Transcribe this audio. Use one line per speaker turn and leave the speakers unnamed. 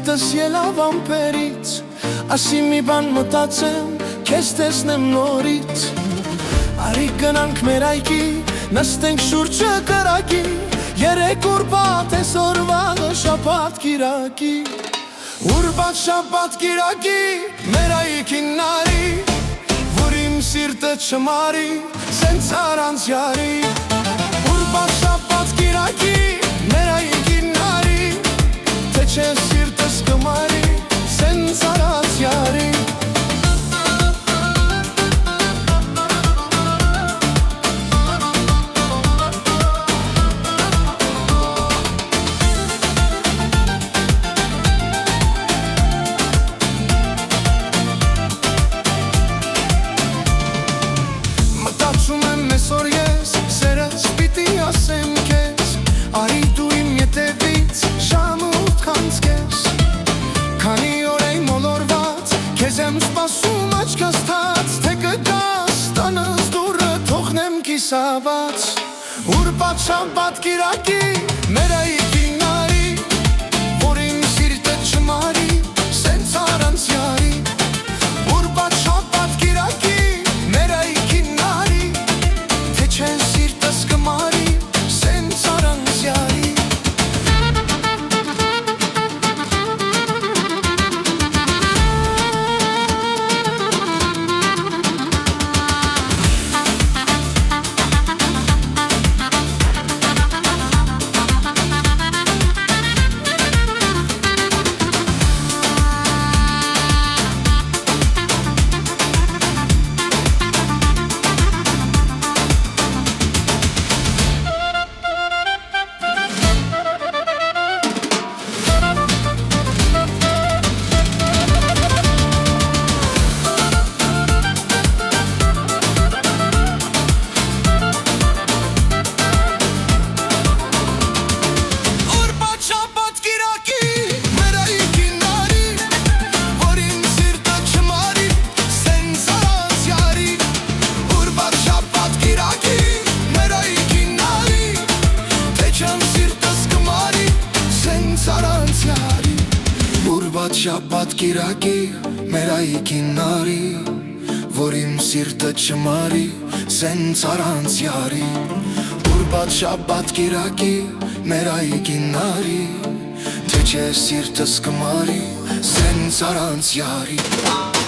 սիրտս ելավ ամպերից, ասի մի բան մտածեմ, քեզ տեսնեմ նորից։ Արի գնանք մեր այգի, նստենք շուրջը կրակի, երեք ուրբաթ այսօրվանը շաբաթ կիրակի։ Ուրբաթ շաբաթ կիրակի, մեր այգին նարի, որ իմ սիրտը չմարի, սենց առանց յարի։ Ուրբաթ շաբաթ կիրակի, մեր այգին նարի, թե չէ սիրտս կմարի, սենց առանց յարի։ Մտածում եմ այսօր ես, սերս պիտի ասեմ քեզ, արի դու իմ ետևից ժամը 8 կանցկես։ Քանի օր է մոլորված, քեզ եմ սպասում աչքս թած, թե կգաս տանս դուռը թողնեմ կիսաբաց։ Ուրբաթ շաբաթ կիրակի, մեր այգին նարի, որ իմ սիրտը չմարի, սենց առանց յարի։ Ուրբաթ շաբաթ կիրակի, մեր այգին նարի, թե չէ սիրտս կմարի, սենց առանց յարի։ Ուրբաթ շաբաթ կիրակի, մեր այգին նարի, որ իմ սիրտը չմարի, սենց առանց յարի։ Ուրբաթ շաբաթ կիրակի, մեր այգին նարի, թե չէ սիրտս կմարի, սենց առանց յարի։